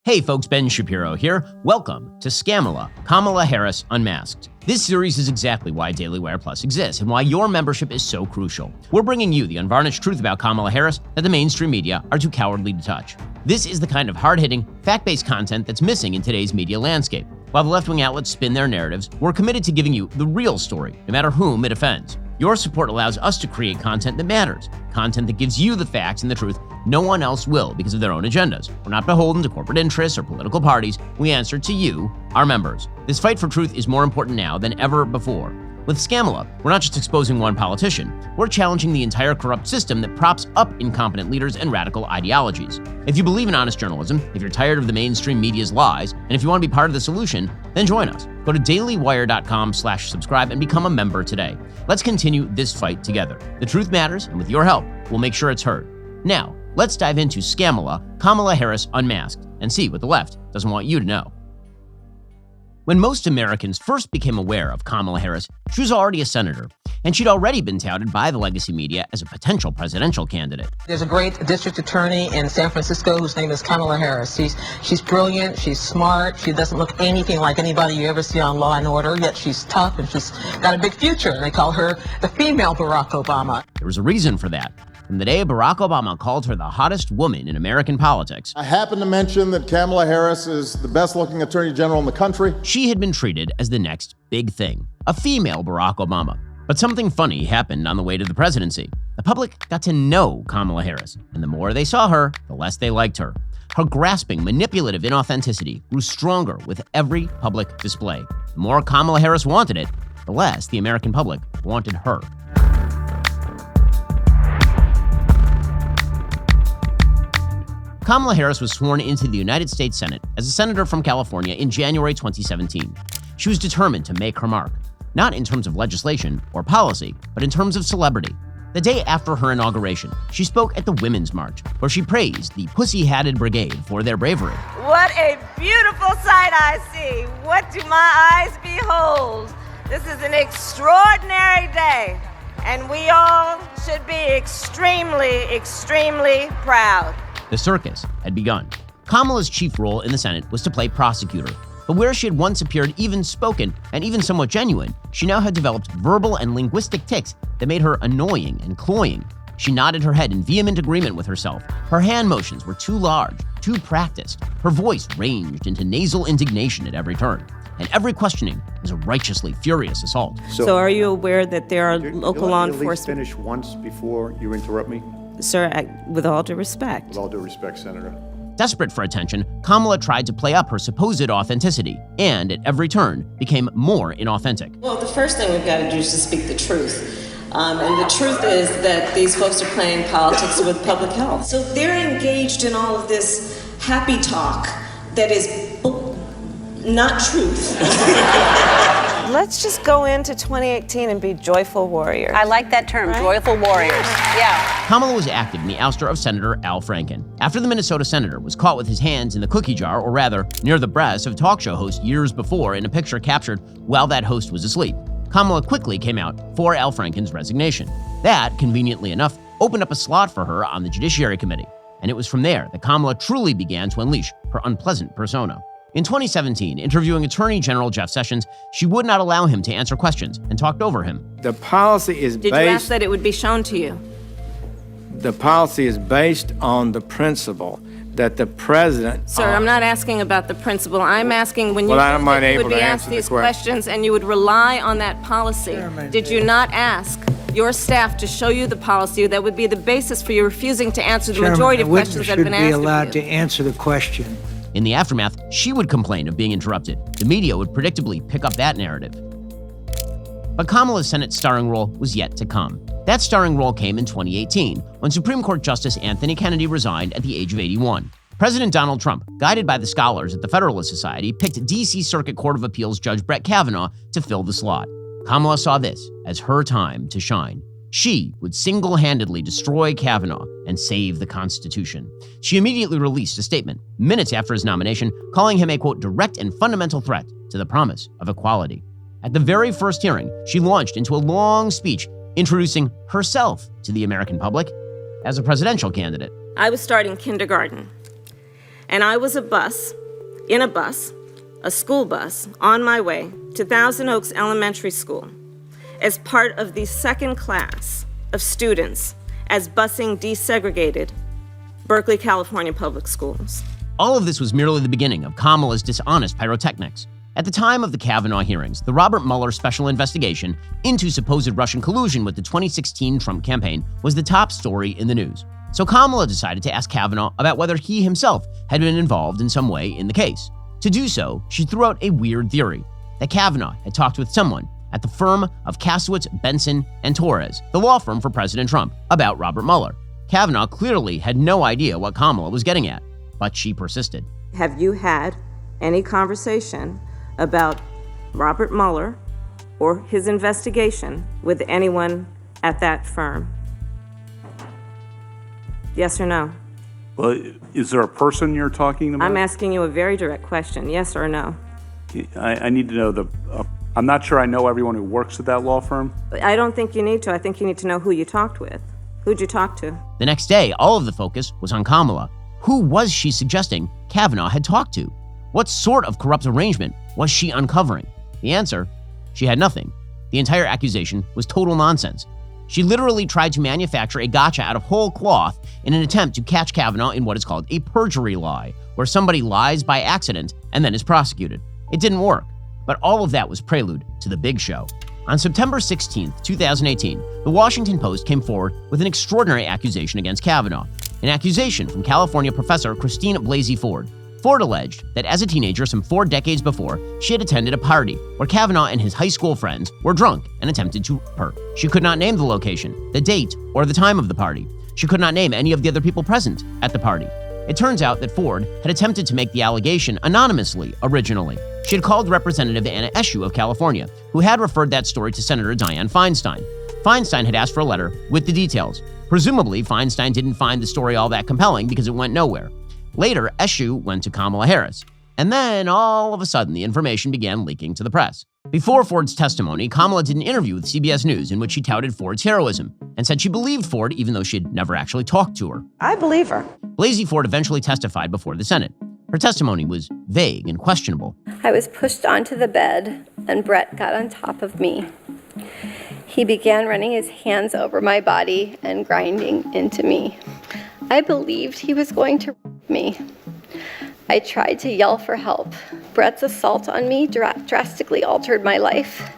Hey folks, Ben Shapiro here. Welcome to Scamala, Kamala Harris Unmasked. This series is exactly why Daily Wire Plus exists and why your membership is so crucial. We're bringing you the unvarnished truth about Kamala Harris that the mainstream media are too cowardly to touch. This is the kind of hard-hitting, fact-based content that's missing in today's media landscape. While the left-wing outlets spin their narratives, we're committed to giving you the real story, no matter whom it offends. Your support allows us to create content that matters, content that gives you the facts and the truth no one else will because of their own agendas. We're not beholden to corporate interests or political parties. We answer to you, our members. This fight for truth is more important now than ever before. With Scamala, we're not just exposing one politician, we're challenging the entire corrupt system that props up incompetent leaders and radical ideologies. If you believe in honest journalism, if you're tired of the mainstream media's lies, and if you want to be part of the solution, then join us. Go to dailywire.com/subscribe and become a member today. Let's continue this fight together. The truth matters, and with your help, we'll make sure it's heard. Now, let's dive into Scamala, Kamala Harris Unmasked, and see what the left doesn't want you to know. When most Americans first became aware of Kamala Harris, she was already a senator, and she'd already been touted by the legacy media as a potential presidential candidate. There's a great district attorney in San Francisco whose name is Kamala Harris. She's brilliant, she's smart, she doesn't look anything like anybody you ever see on Law and Order, yet she's tough and she's got a big future. They call her the female Barack Obama. There was a reason for that. From the day Barack Obama called her the hottest woman in American politics, I happen to mention that Kamala Harris is the best-looking attorney general in the country. She had been treated as the next big thing, a female Barack Obama. But something funny happened on the way to the presidency. The public got to know Kamala Harris, and the more they saw her, the less they liked her. Her grasping, manipulative inauthenticity grew stronger with every public display. The more Kamala Harris wanted it, the less the American public wanted her. Kamala Harris was sworn into the United States Senate as a senator from California in January 2017. She was determined to make her mark, not in terms of legislation or policy, but in terms of celebrity. The day after her inauguration, she spoke at the Women's March, where she praised the pussy-hatted brigade for their bravery. What a beautiful sight I see. What do my eyes behold? This is an extraordinary day, and we all should be extremely, extremely proud. The circus had begun. Kamala's chief role in the Senate was to play prosecutor. But where she had once appeared even spoken and even somewhat genuine, she now had developed verbal and linguistic tics that made her annoying and cloying. She nodded her head in vehement agreement with herself. Her hand motions were too large, too practiced. Her voice ranged into nasal indignation at every turn. And every questioning was a righteously furious assault. So are you aware that there are local law enforcement? At least finish once before you interrupt me? Sir, with all due respect. With all due respect, Senator. Desperate for attention, Kamala tried to play up her supposed authenticity, and at every turn became more inauthentic. Well, the first thing we've got to do is to speak the truth. And the truth is that these folks are playing politics with public health. So they're engaged in all of this happy talk that is not truth. Let's just go into 2018 and be joyful warriors. I like that term, right? Joyful warriors. Yeah. Kamala was active in the ouster of Senator Al Franken. After the Minnesota senator was caught with his hands in the cookie jar, or rather, near the breast of a talk show host years before in a picture captured while that host was asleep, Kamala quickly came out for Al Franken's resignation. That, conveniently enough, opened up a slot for her on the Judiciary Committee. And it was from there that Kamala truly began to unleash her unpleasant persona. In 2017, interviewing Attorney General Jeff Sessions, she would not allow him to answer questions and talked over him. The policy is Did you ask that it would be shown to you? The policy is based on the principle that the president... Sir, I'm not asking about the principle. I'm asking when you would be asked these questions and you would rely on that policy. Did you not ask your staff to show you the policy that would be the basis for you refusing to answer the majority of questions that have been asked of you? Should be allowed to answer the question. In the aftermath, she would complain of being interrupted. The media would predictably pick up that narrative. But Kamala's Senate starring role was yet to come. That starring role came in 2018, when Supreme Court Justice Anthony Kennedy resigned at the age of 81. President Donald Trump, guided by the scholars at the Federalist Society, picked D.C. Circuit Court of Appeals Judge Brett Kavanaugh to fill the slot. Kamala saw this as her time to shine. She would single-handedly destroy Kavanaugh and save the Constitution. She immediately released a statement, minutes after his nomination, calling him a, quote, direct and fundamental threat to the promise of equality. At the very first hearing, she launched into a long speech introducing herself to the American public as a presidential candidate. I was starting kindergarten. And I was in a school bus, on my way to Thousand Oaks Elementary School as part of the second class of students as busing desegregated Berkeley, California public schools. All of this was merely the beginning of Kamala's dishonest pyrotechnics. At the time of the Kavanaugh hearings, the Robert Mueller special investigation into supposed Russian collusion with the 2016 Trump campaign was the top story in the news. So Kamala decided to ask Kavanaugh about whether he himself had been involved in some way in the case. To do so, she threw out a weird theory that Kavanaugh had talked with someone at the firm of Kasowitz, Benson, and Torres, the law firm for President Trump, about Robert Mueller. Kavanaugh clearly had no idea what Kamala was getting at, but she persisted. Have you had any conversation about Robert Mueller or his investigation with anyone at that firm? Yes or no? Well, is there a person you're talking about? I'm asking you a very direct question, yes or no? I need to know I'm not sure I know everyone who works at that law firm. I don't think you need to. I think you need to know who you talked with. Who'd you talk to? The next day, all of the focus was on Kamala. Who was she suggesting Kavanaugh had talked to? What sort of corrupt arrangement was she uncovering? The answer? She had nothing. The entire accusation was total nonsense. She literally tried to manufacture a gotcha out of whole cloth in an attempt to catch Kavanaugh in what is called a perjury lie, where somebody lies by accident and then is prosecuted. It didn't work, but all of that was prelude to the big show. On September 16, 2018, the Washington Post came forward with an extraordinary accusation against Kavanaugh, an accusation from California professor Christine Blasey Ford. Ford alleged that as a teenager some 4 decades before, she had attended a party where Kavanaugh and his high school friends were drunk and attempted to rape her. She could not name the location, the date, or the time of the party. She could not name any of the other people present at the party. It turns out that Ford had attempted to make the allegation anonymously originally. She had called Representative Anna Eshoo of California, who had referred that story to Senator Dianne Feinstein. Feinstein had asked for a letter with the details. Presumably, Feinstein didn't find the story all that compelling because it went nowhere. Later, Eshoo went to Kamala Harris. And then, all of a sudden, the information began leaking to the press. Before Ford's testimony, Kamala did an interview with CBS News in which she touted Ford's heroism and said she believed Ford even though she had never actually talked to her. I believe her. Blasey Ford eventually testified before the Senate. Her testimony was vague and questionable. I was pushed onto the bed, and Brett got on top of me. He began running his hands over my body and grinding into me. I believed he was going to rape me. I tried to yell for help. Brett's assault on me drastically altered my life.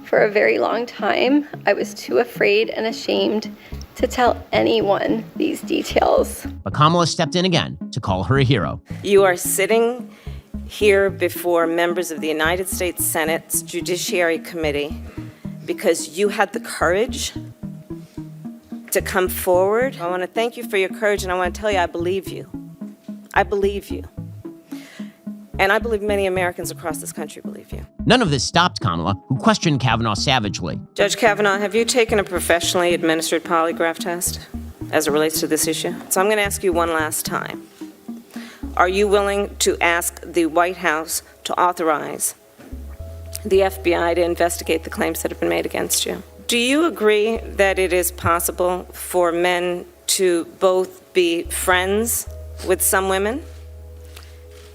For a very long time, I was too afraid and ashamed to tell anyone these details. But Kamala stepped in again to call her a hero. You are sitting here before members of the United States Senate's Judiciary Committee because you had the courage to come forward. I want to thank you for your courage, and I want to tell you I believe you. I believe you. And I believe many Americans across this country believe you. None of this stopped Kamala, who questioned Kavanaugh savagely. Judge Kavanaugh, have you taken a professionally administered polygraph test as it relates to this issue? So I'm going to ask you one last time. Are you willing to ask the White House to authorize the FBI to investigate the claims that have been made against you? Do you agree that it is possible for men to both be friends with some women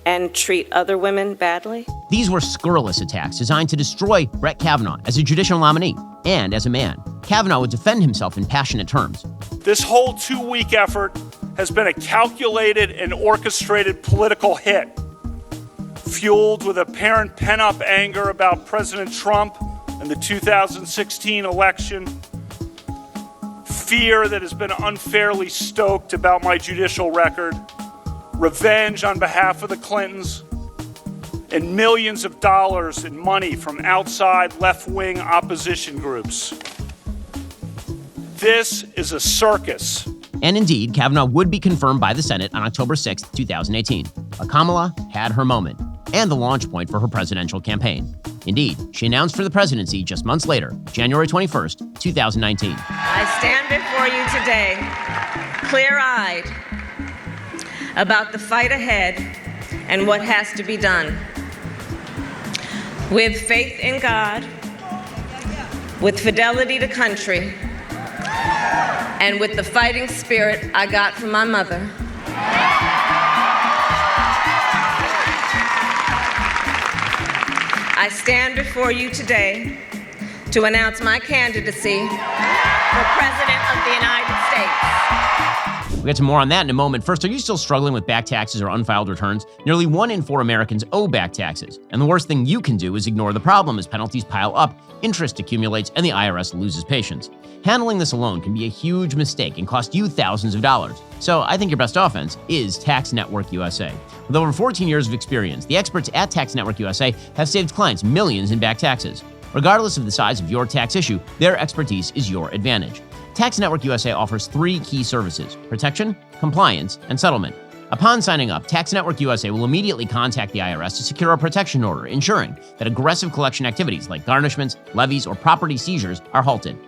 and treat other women badly? These were scurrilous attacks designed to destroy Brett Kavanaugh as a judicial nominee and as a man. Kavanaugh would defend himself in passionate terms. This whole 2-week effort has been a calculated and orchestrated political hit, fueled with apparent pent-up anger about President Trump and the 2016 election, fear that has been unfairly stoked about my judicial record, revenge on behalf of the Clintons, and millions of dollars in money from outside left-wing opposition groups. This is a circus. And indeed, Kavanaugh would be confirmed by the Senate on October 6, 2018. But Kamala had her moment and the launch point for her presidential campaign. Indeed, she announced for the presidency just months later, January 21st, 2019. I stand before you today, clear-eyed about the fight ahead and what has to be done. With faith in God, with fidelity to country, and with the fighting spirit I got from my mother. I stand before you today to announce my candidacy for President of the United States. We'll get to more on that in a moment. First, are you still struggling with back taxes or unfiled returns? Nearly 1 in 4 Americans owe back taxes. And the worst thing you can do is ignore the problem as penalties pile up, interest accumulates, and the IRS loses patience. Handling this alone can be a huge mistake and cost you thousands of dollars. So I think your best offense is Tax Network USA. With over 14 years of experience, the experts at Tax Network USA have saved clients millions in back taxes. Regardless of the size of your tax issue, their expertise is your advantage. Tax Network USA offers 3 key services: protection, compliance, and settlement. Upon signing up, Tax Network USA will immediately contact the IRS to secure a protection order, ensuring that aggressive collection activities like garnishments, levies, or property seizures are halted.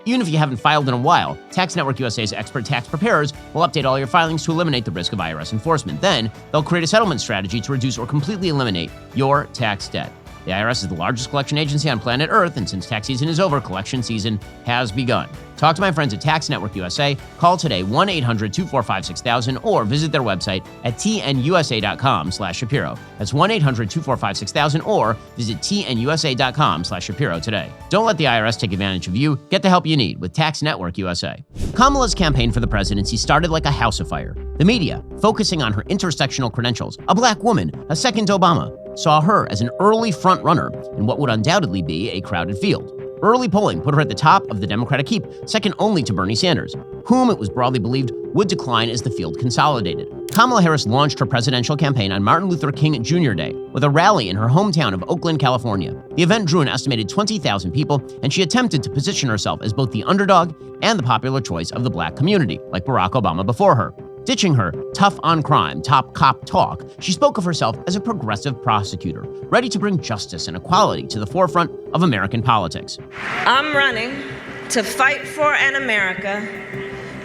Even if you haven't filed in a while, Tax Network USA's expert tax preparers will update all your filings to eliminate the risk of IRS enforcement. Then, they'll create a settlement strategy to reduce or completely eliminate your tax debt. The IRS is the largest collection agency on planet Earth, and since tax season is over, collection season has begun. Talk to my friends at Tax Network USA. Call today 1-800-245-6000 or visit their website at tnusa.com/Shapiro. That's 1-800-245-6000 or visit tnusa.com/Shapiro today. Don't let the IRS take advantage of you. Get the help you need with Tax Network USA. Kamala's campaign for the presidency started like a house afire. The media, focusing on her intersectional credentials, a black woman, a second Obama, saw her as an early front-runner in what would undoubtedly be a crowded field. Early polling put her at the top of the Democratic heap, second only to Bernie Sanders, whom it was broadly believed would decline as the field consolidated. Kamala Harris launched her presidential campaign on Martin Luther King Jr. Day with a rally in her hometown of Oakland, California. The event drew an estimated 20,000 people, and she attempted to position herself as both the underdog and the popular choice of the black community, like Barack Obama before her. Ditching her tough on crime, top cop talk, she spoke of herself as a progressive prosecutor, ready to bring justice and equality to the forefront of American politics. I'm running to fight for an America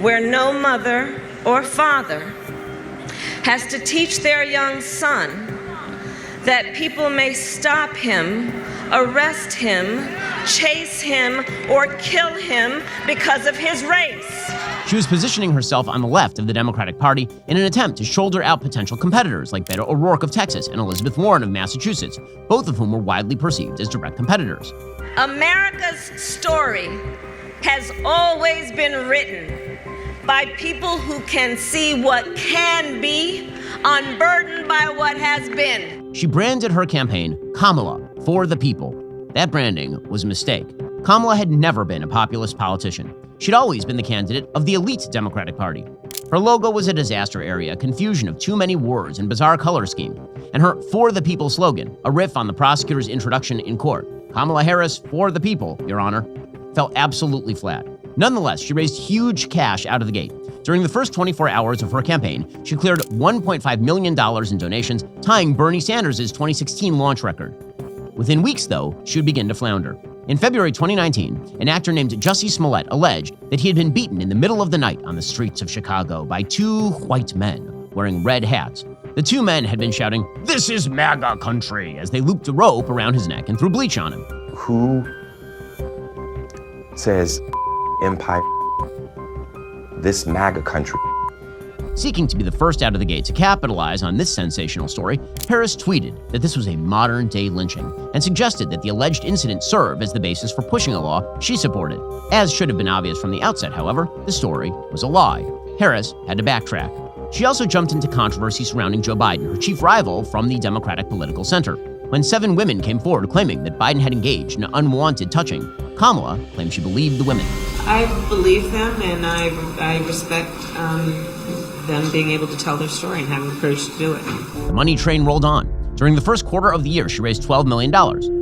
where no mother or father has to teach their young son that people may stop him, arrest him, chase him, or kill him because of his race. She was positioning herself on the left of the Democratic Party in an attempt to shoulder out potential competitors like Beto O'Rourke of Texas and Elizabeth Warren of Massachusetts, both of whom were widely perceived as direct competitors. America's story has always been written by people who can see what can be, unburdened by what has been. She branded her campaign Kamala, for the people. That branding was a mistake. Kamala had never been a populist politician. She'd always been the candidate of the elite Democratic Party. Her logo was a disaster area, a confusion of too many words and bizarre color scheme. And her For the People slogan, a riff on the prosecutor's introduction in court, Kamala Harris for the people, Your Honor, fell absolutely flat. Nonetheless, she raised huge cash out of the gate. During the first 24 hours of her campaign, she cleared $1.5 million in donations, tying Bernie Sanders' 2016 launch record. Within weeks, though, she would begin to flounder. In February 2019, an actor named Jussie Smollett alleged that he had been beaten in the middle of the night on the streets of Chicago by 2 white men wearing red hats. The 2 men had been shouting, "This is MAGA country," as they looped a rope around his neck and threw bleach on him. Who says empire, this MAGA country? Seeking to be the first out of the gate to capitalize on this sensational story, Harris tweeted that this was a modern-day lynching and suggested that the alleged incident serve as the basis for pushing a law she supported. As should have been obvious from the outset, however, the story was a lie. Harris had to backtrack. She also jumped into controversy surrounding Joe Biden, her chief rival from the Democratic political center. When 7 women came forward claiming that Biden had engaged in unwanted touching, Kamala claimed she believed the women. I believe them, and I respect them being able to tell their story and having the courage to do it. The money train rolled on. During the first quarter of the year, she raised $12 million,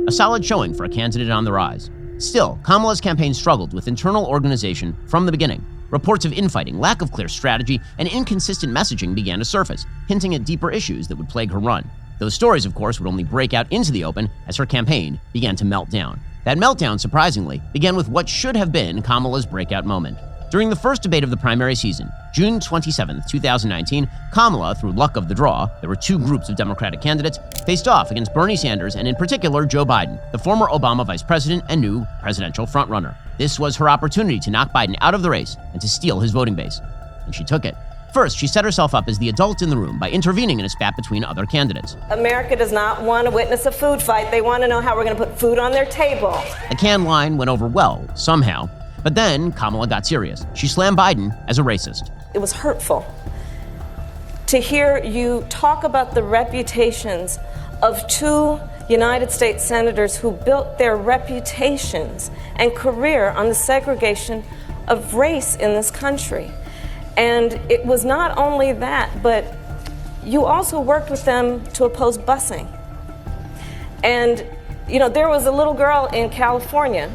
a solid showing for a candidate on the rise. Still, Kamala's campaign struggled with internal organization from the beginning. Reports of infighting, lack of clear strategy, and inconsistent messaging began to surface, hinting at deeper issues that would plague her run. Those stories, of course, would only break out into the open as her campaign began to melt down. That meltdown, surprisingly, began with what should have been Kamala's breakout moment. During the first debate of the primary season, June 27, 2019, Kamala, through luck of the draw, there were 2 groups of Democratic candidates, faced off against Bernie Sanders and in particular Joe Biden, the former Obama vice president and new presidential frontrunner. This was her opportunity to knock Biden out of the race and to steal his voting base. And she took it. First, she set herself up as the adult in the room by intervening in a spat between other candidates. America does not want to witness a food fight. They want to know how we're going to put food on their table. The canned line went over well, somehow. But then Kamala got serious. She slammed Biden as a racist. It was hurtful to hear you talk about the reputations of two United States senators who built their reputations and career on the segregation of race in this country. And it was not only that, but you also worked with them to oppose busing. And, you know, there was a little girl in California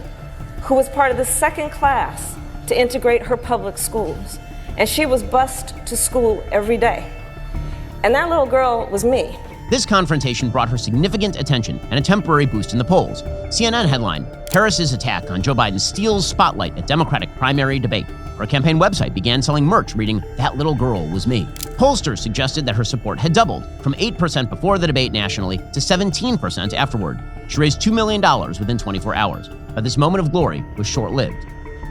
who was part of the second class to integrate her public schools. And she was bused to school every day. And that little girl was me. This confrontation brought her significant attention and a temporary boost in the polls. CNN headline, Harris's attack on Joe Biden steals spotlight at Democratic primary debate. Her campaign website began selling merch reading, "That little girl was me." Pollsters suggested that her support had doubled from 8% before the debate nationally to 17% afterward. She raised $2 million within 24 hours. But this moment of glory was short-lived.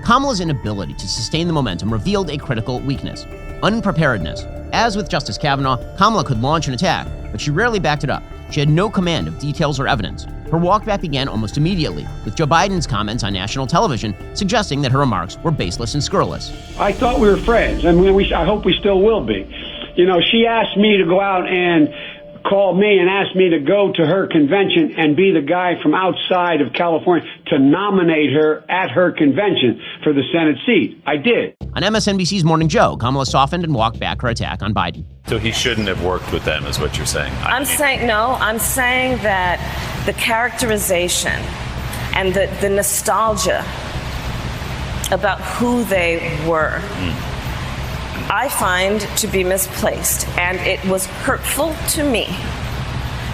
Kamala's inability to sustain the momentum revealed a critical weakness: unpreparedness. As with Justice Kavanaugh, Kamala could launch an attack, but she rarely backed it up. She had no command of details or evidence. Her walkback began almost immediately, with Joe Biden's comments on national television suggesting that her remarks were baseless and scurrilous. I thought we were friends, and I hope we still will be. You know, she asked me to go out and call me and asked me to go to her convention and be the guy from outside of California to nominate her at her convention for the Senate seat. I did. On MSNBC's Morning Joe, Kamala softened and walked back her attack on Biden. So he shouldn't have worked with them, is what you're saying? I'm saying that the characterization and the nostalgia about who they were, I find to be misplaced. And it was hurtful to me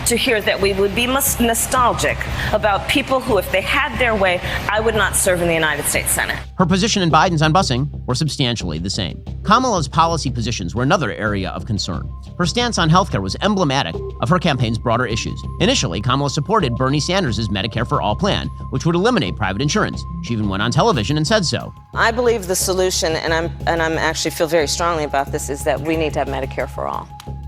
to hear that we would be nostalgic about people who, if they had their way, I would not serve in the United States Senate. Her position and Biden's on busing were substantially the same. Kamala's policy positions were another area of concern. Her stance on healthcare was emblematic of her campaign's broader issues. Initially, Kamala supported Bernie Sanders' Medicare for All plan, which would eliminate private insurance. She even went on television and said so. I believe the solution, and I'm actually feel very strongly about this, is that we need to have Medicare for all.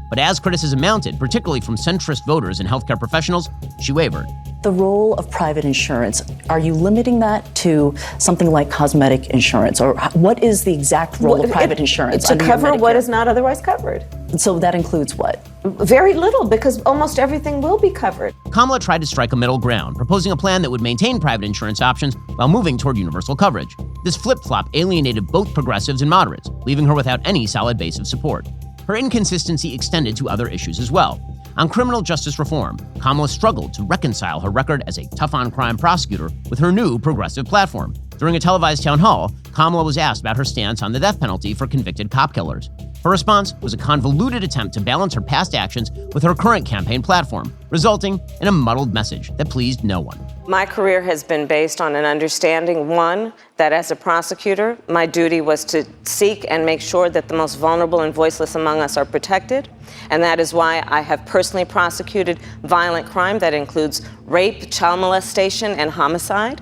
But as criticism mounted, particularly from centrist voters and healthcare professionals, she wavered. The role of private insurance, are you limiting that to something like cosmetic insurance? Or what is the exact role of private insurance? To cover what is not otherwise covered. So that includes what? Very little, because almost everything will be covered. Kamala tried to strike a middle ground, proposing a plan that would maintain private insurance options while moving toward universal coverage. This flip-flop alienated both progressives and moderates, leaving her without any solid base of support. Her inconsistency extended to other issues as well. On criminal justice reform, Kamala struggled to reconcile her record as a tough-on-crime prosecutor with her new progressive platform. During a televised town hall, Kamala was asked about her stance on the death penalty for convicted cop killers. Her response was a convoluted attempt to balance her past actions with her current campaign platform, resulting in a muddled message that pleased no one. My career has been based on an understanding, one, that as a prosecutor, my duty was to seek and make sure that the most vulnerable and voiceless among us are protected. And that is why I have personally prosecuted violent crime that includes rape, child molestation, and homicide.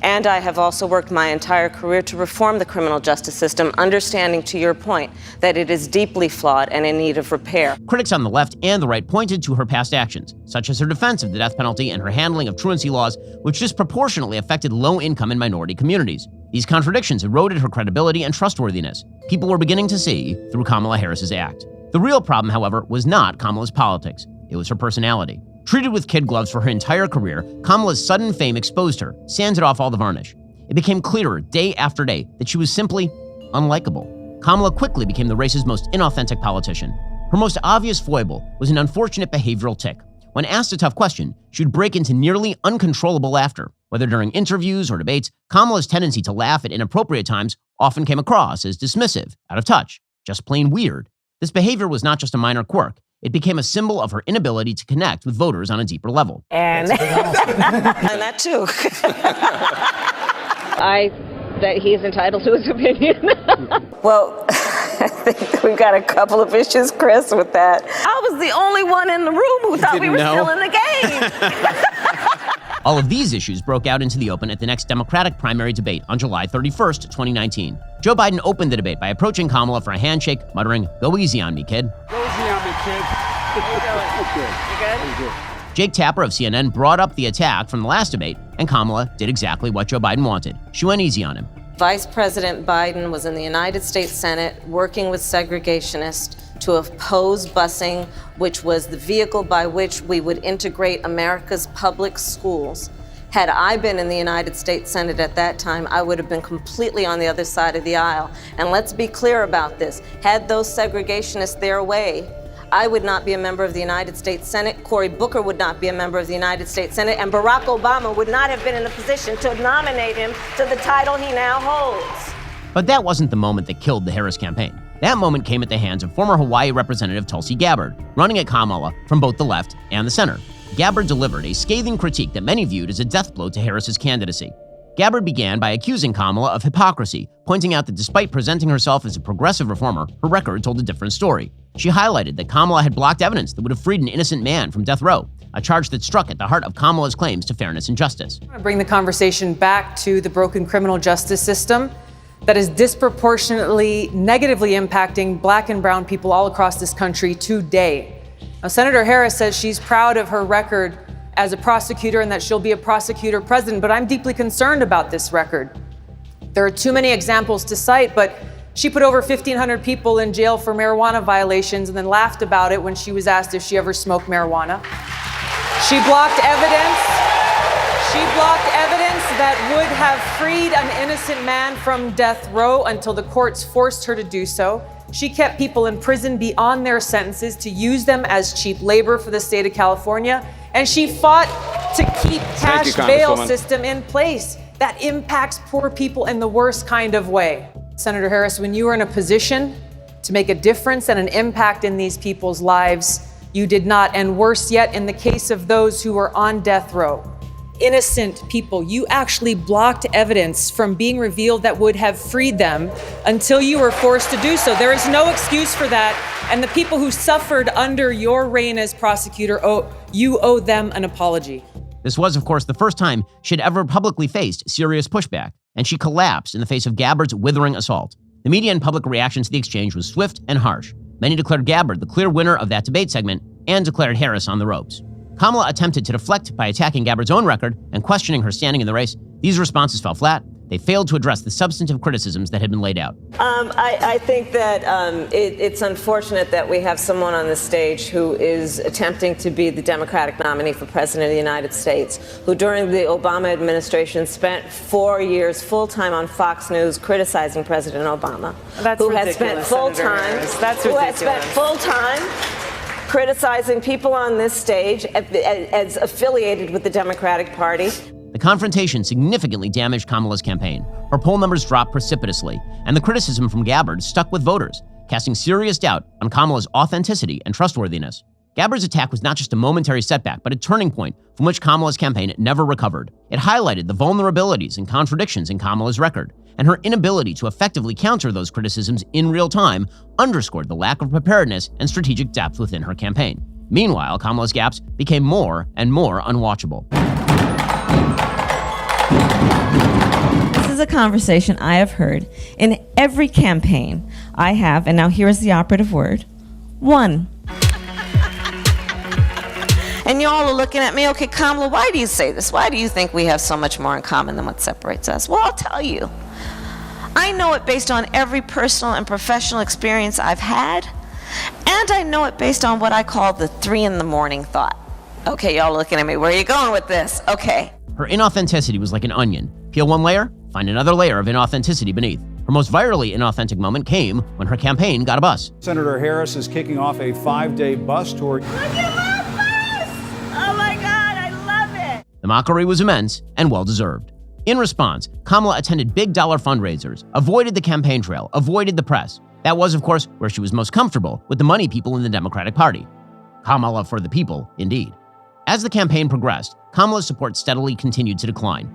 And I have also worked my entire career to reform the criminal justice system, understanding, to your point, that it is deeply flawed and in need of repair. Critics on the left and the right pointed to her past actions, such as her defense of the death penalty and her handling of truancy laws, which disproportionately affected low-income and minority communities. These contradictions eroded her credibility and trustworthiness. People were beginning to see through Kamala Harris's act. The real problem, however, was not Kamala's politics. It was her personality. Treated with kid gloves for her entire career, Kamala's sudden fame exposed her, sanded off all the varnish. It became clearer day after day that she was simply unlikable. Kamala quickly became the race's most inauthentic politician. Her most obvious foible was an unfortunate behavioral tic. When asked a tough question, she would break into nearly uncontrollable laughter. Whether during interviews or debates, Kamala's tendency to laugh at inappropriate times often came across as dismissive, out of touch, just plain weird. This behavior was not just a minor quirk. It became a symbol of her inability to connect with voters on a deeper level. And that too. That he's entitled to his opinion. Well, I think we've got a couple of issues, Chris, with that. I was the only one in the room who thought we were still in the game. All of these issues broke out into the open at the next Democratic primary debate on July 31st, 2019. Joe Biden opened the debate by approaching Kamala for a handshake, muttering, "Go easy on me, kid." Go easy on me, kid. You good? Jake Tapper of CNN brought up the attack from the last debate, and Kamala did exactly what Joe Biden wanted. She went easy on him. Vice President Biden was in the United States Senate working with segregationists to oppose busing, which was the vehicle by which we would integrate America's public schools. Had I been in the United States Senate at that time, I would have been completely on the other side of the aisle. And let's be clear about this. Had those segregationists their way, I would not be a member of the United States Senate, Cory Booker would not be a member of the United States Senate, and Barack Obama would not have been in a position to nominate him to the title he now holds. But that wasn't the moment that killed the Harris campaign. That moment came at the hands of former Hawaii Representative Tulsi Gabbard, running at Kamala from both the left and the center. Gabbard delivered a scathing critique that many viewed as a death blow to Harris's candidacy. Gabbard began by accusing Kamala of hypocrisy, pointing out that despite presenting herself as a progressive reformer, her record told a different story. She highlighted that Kamala had blocked evidence that would have freed an innocent man from death row, a charge that struck at the heart of Kamala's claims to fairness and justice. I want to bring the conversation back to the broken criminal justice system that is disproportionately negatively impacting Black and brown people all across this country today. Now, Senator Harris says she's proud of her record as a prosecutor and that she'll be a prosecutor president, but I'm deeply concerned about this record. There are too many examples to cite, but she put over 1,500 people in jail for marijuana violations and then laughed about it when she was asked if she ever smoked marijuana. She blocked evidence. That would have freed an innocent man from death row until the courts forced her to do so. She kept people in prison beyond their sentences to use them as cheap labor for the state of California. And she fought to keep cash bail system in place that impacts poor people in the worst kind of way. Senator Harris, when you were in a position to make a difference and an impact in these people's lives, you did not. And worse yet, in the case of those who were on death row, innocent people, you actually blocked evidence from being revealed that would have freed them until you were forced to do so. There is no excuse for that. And the people who suffered under your reign as prosecutor, you owe them an apology. This was, of course, the first time she'd ever publicly faced serious pushback, and she collapsed in the face of Gabbard's withering assault. The media and public reaction to the exchange was swift and harsh. Many declared Gabbard the clear winner of that debate segment and declared Harris on the ropes. Kamala attempted to deflect by attacking Gabbard's own record and questioning her standing in the race. These responses fell flat. They failed to address the substantive criticisms that had been laid out. I think that it's unfortunate that we have someone on the stage who is attempting to be the Democratic nominee for President of the United States, who during the Obama administration spent 4 years full-time on Fox News criticizing President Obama. That's ridiculous, Senator Harris. That's ridiculous. Who has spent full-time criticizing people on this stage as affiliated with the Democratic Party. The confrontation significantly damaged Kamala's campaign. Her poll numbers dropped precipitously, and the criticism from Gabbard stuck with voters, casting serious doubt on Kamala's authenticity and trustworthiness. Gabbard's attack was not just a momentary setback, but a turning point from which Kamala's campaign never recovered. It highlighted the vulnerabilities and contradictions in Kamala's record, and her inability to effectively counter those criticisms in real time underscored the lack of preparedness and strategic depth within her campaign. Meanwhile, Kamala's gaps became more and more unwatchable. This is a conversation I have heard in every campaign I have, and now here is the operative word, won. And you all are looking at me, okay, Kamala, why do you say this? Why do you think we have so much more in common than what separates us? Well, I'll tell you. I know it based on every personal and professional experience I've had, and I know it based on what I call the 3 a.m. thought. Okay, y'all looking at me, where are you going with this? Okay. Her inauthenticity was like an onion. Peel one layer, find another layer of inauthenticity beneath. Her most virally inauthentic moment came when her campaign got a bus. Senator Harris is kicking off a 5-day bus tour. Look at my bus! Oh my God, I love it! The mockery was immense and well-deserved. In response, Kamala attended big-dollar fundraisers, avoided the campaign trail, avoided the press. That was, of course, where she was most comfortable with the money people in the Democratic Party. Kamala for the people, indeed. As the campaign progressed, Kamala's support steadily continued to decline.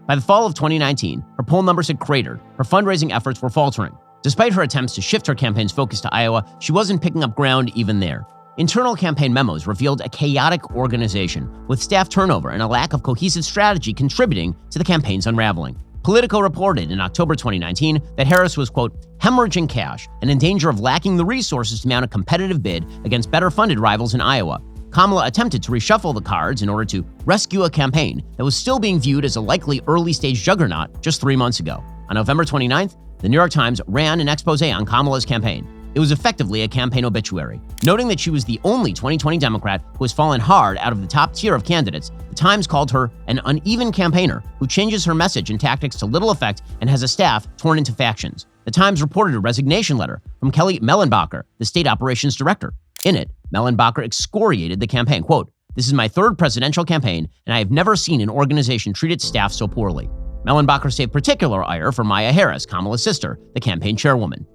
By the fall of 2019, her poll numbers had cratered, her fundraising efforts were faltering. Despite her attempts to shift her campaign's focus to Iowa, she wasn't picking up ground even there. Internal campaign memos revealed a chaotic organization, with staff turnover and a lack of cohesive strategy contributing to the campaign's unraveling. Politico reported in October 2019 that Harris was, quote, hemorrhaging cash and in danger of lacking the resources to mount a competitive bid against better-funded rivals in Iowa. Kamala attempted to reshuffle the cards in order to rescue a campaign that was still being viewed as a likely early-stage juggernaut just 3 months ago. On November 29th, the New York Times ran an expose on Kamala's campaign. It was effectively a campaign obituary. Noting that she was the only 2020 Democrat who has fallen hard out of the top tier of candidates, the Times called her an uneven campaigner who changes her message and tactics to little effect and has a staff torn into factions. The Times reported a resignation letter from Kelly Mellenbacher, the state operations director. In it, Mellenbacher excoriated the campaign, quote, "This is my third presidential campaign, and I have never seen an organization treat its staff so poorly." Mellenbacher saved particular ire for Maya Harris, Kamala's sister, the campaign chairwoman.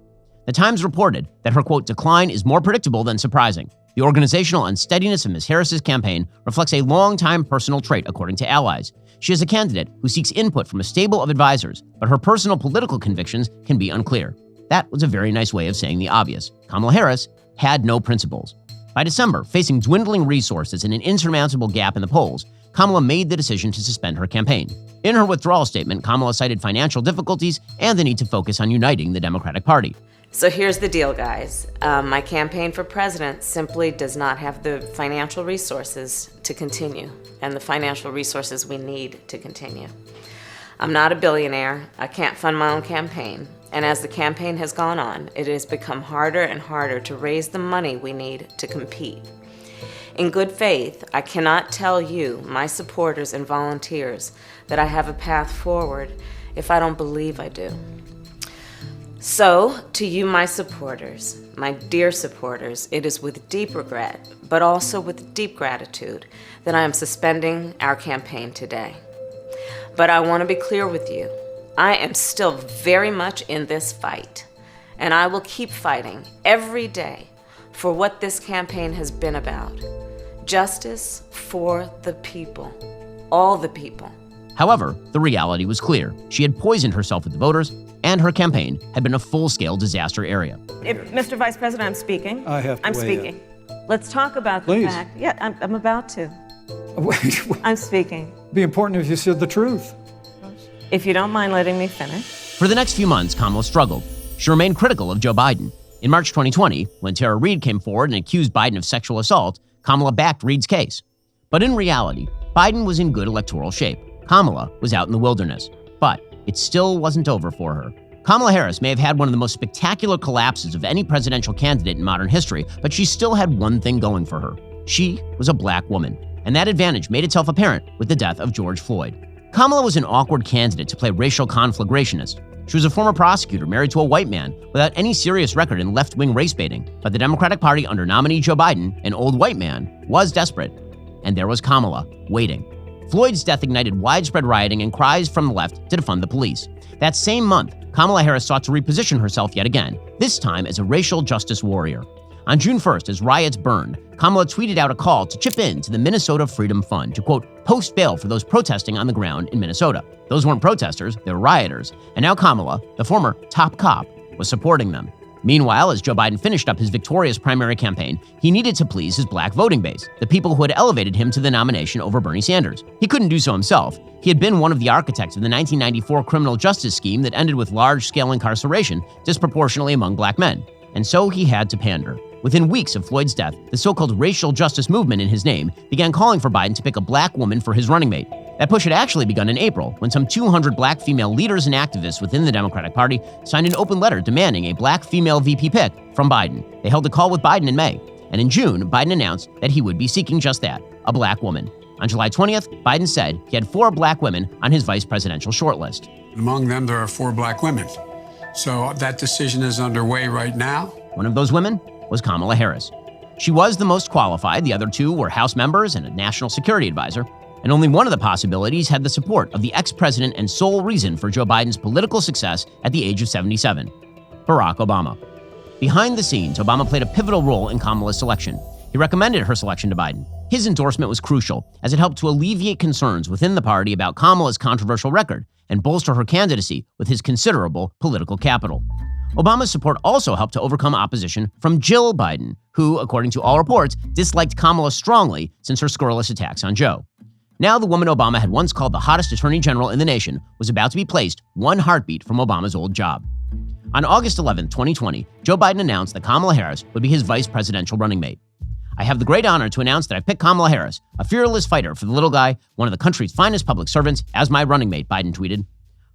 The Times reported that her, quote, decline is more predictable than surprising. The organizational unsteadiness of Ms. Harris's campaign reflects a long-time personal trait, according to allies. She is a candidate who seeks input from a stable of advisors, but her personal political convictions can be unclear. That was a very nice way of saying the obvious. Kamala Harris had no principles. By December, facing dwindling resources and an insurmountable gap in the polls, Kamala made the decision to suspend her campaign. In her withdrawal statement, Kamala cited financial difficulties and the need to focus on uniting the Democratic Party. So here's the deal, guys. My campaign for president simply does not have the financial resources to continue, and the financial resources we need to continue. I'm not a billionaire. I can't fund my own campaign. And as the campaign has gone on, it has become harder and harder to raise the money we need to compete. In good faith, I cannot tell you, my supporters and volunteers, that I have a path forward if I don't believe I do. So, to you, my supporters, my dear supporters, it is with deep regret, but also with deep gratitude, that I am suspending our campaign today. But I want to be clear with you. I am still very much in this fight, and I will keep fighting every day for what this campaign has been about. Justice for the people, all the people. However, the reality was clear. She had poisoned herself with the voters, and her campaign had been a full-scale disaster area. Mr. Vice President, I'm speaking. I have to I'm weigh speaking. Let's talk about the Please. fact. Yeah, I'm about to. I'm speaking. It'd be important if you said the truth. If you don't mind letting me finish. For the next few months, Kamala struggled. She remained critical of Joe Biden. In March 2020, when Tara Reade came forward and accused Biden of sexual assault, Kamala backed Reade's case. But in reality, Biden was in good electoral shape. Kamala was out in the wilderness. But it still wasn't over for her. Kamala Harris may have had one of the most spectacular collapses of any presidential candidate in modern history, but she still had one thing going for her. She was a black woman, and that advantage made itself apparent with the death of George Floyd. Kamala was an awkward candidate to play racial conflagrationist. She was a former prosecutor married to a white man without any serious record in left-wing race baiting, but the Democratic Party under nominee Joe Biden, an old white man, was desperate. And there was Kamala, waiting. Floyd's death ignited widespread rioting and cries from the left to defund the police. That same month, Kamala Harris sought to reposition herself yet again, this time as a racial justice warrior. On June 1st, as riots burned, Kamala tweeted out a call to chip in to the Minnesota Freedom Fund to, quote, post bail for those protesting on the ground in Minnesota. Those weren't protesters, they were rioters. And now Kamala, the former top cop, was supporting them. Meanwhile, as Joe Biden finished up his victorious primary campaign, he needed to please his black voting base, the people who had elevated him to the nomination over Bernie Sanders. He couldn't do so himself. He had been one of the architects of the 1994 criminal justice scheme that ended with large-scale incarceration disproportionately among black men. And so he had to pander. Within weeks of Floyd's death, the so-called racial justice movement in his name began calling for Biden to pick a black woman for his running mate. That push had actually begun in April, when some 200 black female leaders and activists within the Democratic Party signed an open letter demanding a black female VP pick from Biden. They held a call with Biden in May, and in June, Biden announced that he would be seeking just that, a black woman. On July 20th, Biden said he had 4 black women on his vice presidential shortlist. Among them, there are 4 black women. So that decision is underway right now. One of those women was Kamala Harris. She was the most qualified. The other 2 were House members and a national security advisor. And only one of the possibilities had the support of the ex-president and sole reason for Joe Biden's political success at the age of 77, Barack Obama. Behind the scenes, Obama played a pivotal role in Kamala's selection. He recommended her selection to Biden. His endorsement was crucial, as it helped to alleviate concerns within the party about Kamala's controversial record and bolster her candidacy with his considerable political capital. Obama's support also helped to overcome opposition from Jill Biden, who, according to all reports, disliked Kamala strongly since her scurrilous attacks on Joe. Now the woman Obama had once called the hottest attorney general in the nation was about to be placed one heartbeat from Obama's old job. On August 11, 2020, Joe Biden announced that Kamala Harris would be his vice presidential running mate. I have the great honor to announce that I picked Kamala Harris, a fearless fighter for the little guy, one of the country's finest public servants, as my running mate, Biden tweeted.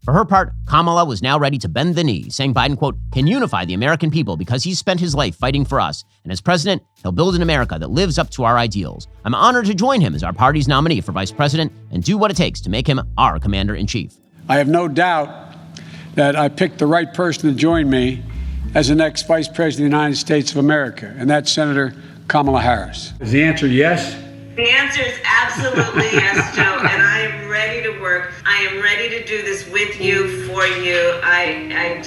For her part, Kamala was now ready to bend the knee, saying Biden, quote, can unify the American people because he's spent his life fighting for us, and as president, he'll build an America that lives up to our ideals. I'm honored to join him as our party's nominee for vice president and do what it takes to make him our commander-in-chief. I have no doubt that I picked the right person to join me as the next Vice President of the United States of America, and that's Senator Kamala Harris. Is the answer yes? The answer is absolutely yes, Joe, and I am ready to work. I am ready to do this with you, for you. I'm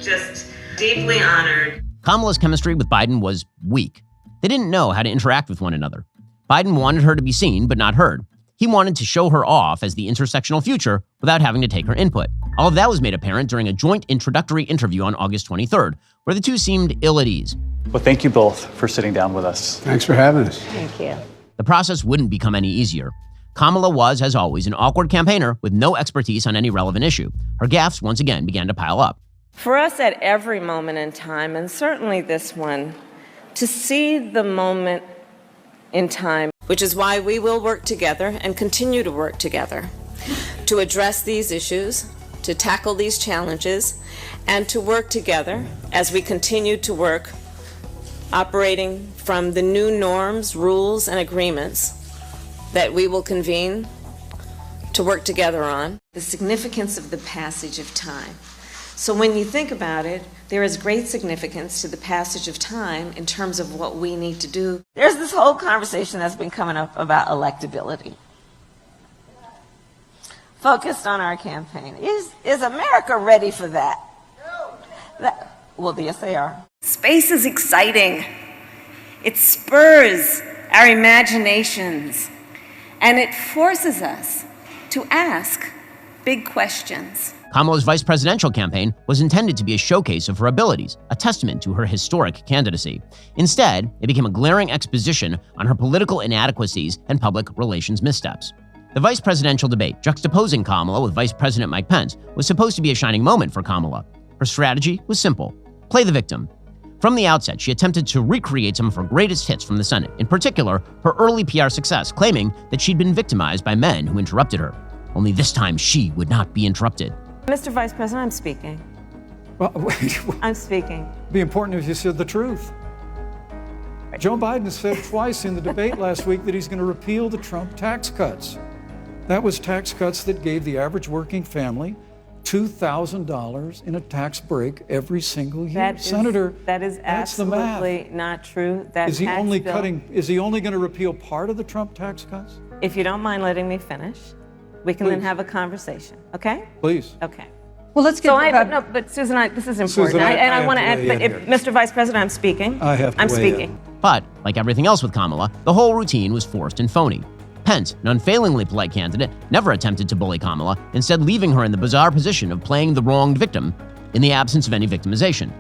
just deeply honored. Kamala's chemistry with Biden was weak. They didn't know how to interact with one another. Biden wanted her to be seen, but not heard. He wanted to show her off as the intersectional future without having to take her input. All of that was made apparent during a joint introductory interview on August 23rd, where the two seemed ill at ease. Well, thank you both for sitting down with us. Thanks for having us. Thank you. The process wouldn't become any easier. Kamala was, as always, an awkward campaigner with no expertise on any relevant issue. Her gaffes once again began to pile up. For us at every moment in time, and certainly this one, to see the moment in time, which is why we will work together and continue to work together to address these issues, to tackle these challenges, and to work together as we continue to work operating from the new norms, rules, and agreements that we will convene to work together on. The significance of the passage of time. So when you think about it, there is great significance to the passage of time in terms of what we need to do. There's this whole conversation that's been coming up about electability. Focused on our campaign. Is America ready for that? Well, yes, they are. Space is exciting. It spurs our imaginations, and it forces us to ask big questions. Kamala's vice presidential campaign was intended to be a showcase of her abilities, a testament to her historic candidacy. Instead, it became a glaring exposition on her political inadequacies and public relations missteps. The vice presidential debate, juxtaposing Kamala with Vice President Mike Pence, was supposed to be a shining moment for Kamala. Her strategy was simple: play the victim. From the outset, she attempted to recreate some of her greatest hits from the Senate, in particular, her early PR success, claiming that she'd been victimized by men who interrupted her. Only this time, she would not be interrupted. Mr. Vice President, I'm speaking. Well, I'm speaking. It'd be important if you said the truth. Joe Biden said twice in the debate last week that he's going to repeal the Trump tax cuts. That was tax cuts that gave the average working family $2,000 in a tax break every single year. Senator, that is that's the math. absolutely not true. That Is he only bill, cutting? Is he only going to repeal part of the Trump tax cuts? If you don't mind letting me finish, we can then have a conversation. Okay? Please. Okay. Well, let's get but Susan, this is important. Susan, I want to have to add, weigh in Mr. Vice President, I'm speaking. I'm speaking. But, like everything else with Kamala, the whole routine was forced and phony. Pence, an unfailingly polite candidate, never attempted to bully Kamala, instead leaving her in the bizarre position of playing the wronged victim in the absence of any victimization.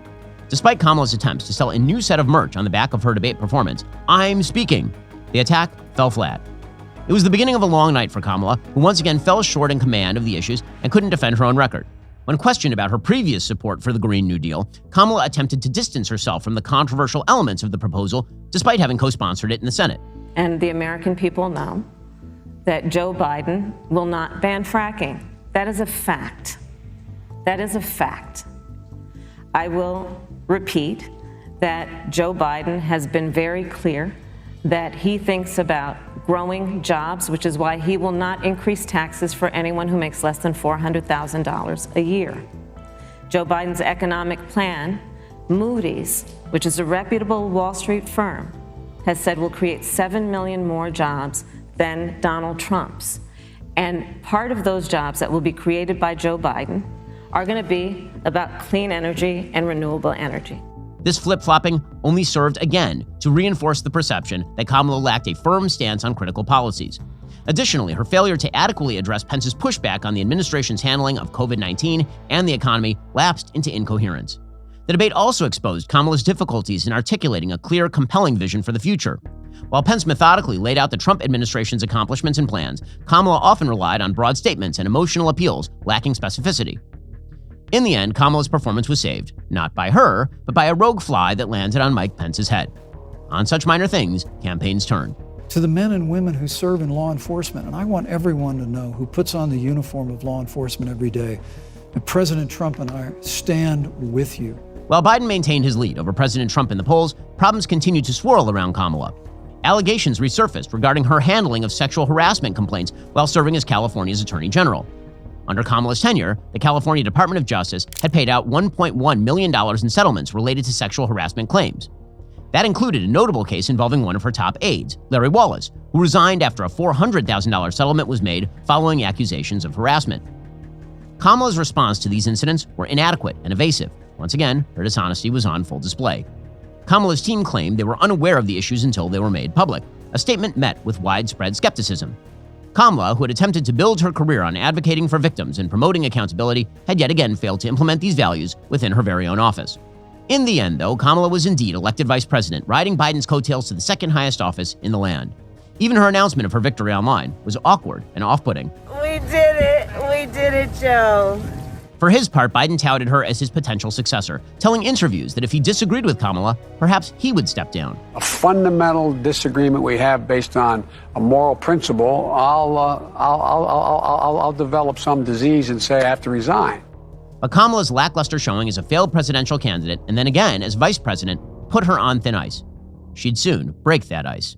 Despite Kamala's attempts to sell a new set of merch on the back of her debate performance, I'm speaking, the attack fell flat. It was the beginning of a long night for Kamala, who once again fell short in command of the issues and couldn't defend her own record. When questioned about her previous support for the Green New Deal, Kamala attempted to distance herself from the controversial elements of the proposal, despite having co-sponsored it in the Senate. And the American people know that Joe Biden will not ban fracking. That is a fact. That is a fact. I will repeat that Joe Biden has been very clear that he thinks about growing jobs, which is why he will not increase taxes for anyone who makes less than $400,000 a year. Joe Biden's economic plan, Moody's, which is a reputable Wall Street firm, has said will create 7 million more jobs than Donald Trump's. And part of those jobs that will be created by Joe Biden are going to be about clean energy and renewable energy. This flip-flopping only served again to reinforce the perception that Kamala lacked a firm stance on critical policies. Additionally, her failure to adequately address Pence's pushback on the administration's handling of COVID-19 and the economy lapsed into incoherence. The debate also exposed Kamala's difficulties in articulating a clear, compelling vision for the future. While Pence methodically laid out the Trump administration's accomplishments and plans, Kamala often relied on broad statements and emotional appeals lacking specificity. In the end, Kamala's performance was saved, not by her, but by a rogue fly that landed on Mike Pence's head. On such minor things, campaigns turn. To the men and women who serve in law enforcement, and I want everyone to know who puts on the uniform of law enforcement every day, that President Trump and I stand with you. While Biden maintained his lead over President Trump in the polls, problems continued to swirl around Kamala. Allegations resurfaced regarding her handling of sexual harassment complaints while serving as California's Attorney General. Under Kamala's tenure, the California Department of Justice had paid out $1.1 million in settlements related to sexual harassment claims. That included a notable case involving one of her top aides, Larry Wallace, who resigned after a $400,000 settlement was made following accusations of harassment. Kamala's response to these incidents were inadequate and evasive. Once again, her dishonesty was on full display. Kamala's team claimed they were unaware of the issues until they were made public, a statement met with widespread skepticism. Kamala, who had attempted to build her career on advocating for victims and promoting accountability, had yet again failed to implement these values within her very own office. In the end, though, Kamala was indeed elected vice president, riding Biden's coattails to the second highest office in the land. Even her announcement of her victory online was awkward and off-putting. We did it. We did it, Joe. For his part, Biden touted her as his potential successor, telling interviews that if he disagreed with Kamala, perhaps he would step down. A fundamental disagreement we have based on a moral principle, I'll develop some disease and say I have to resign. But Kamala's lackluster showing as a failed presidential candidate, and then again as vice president, put her on thin ice. She'd soon break that ice.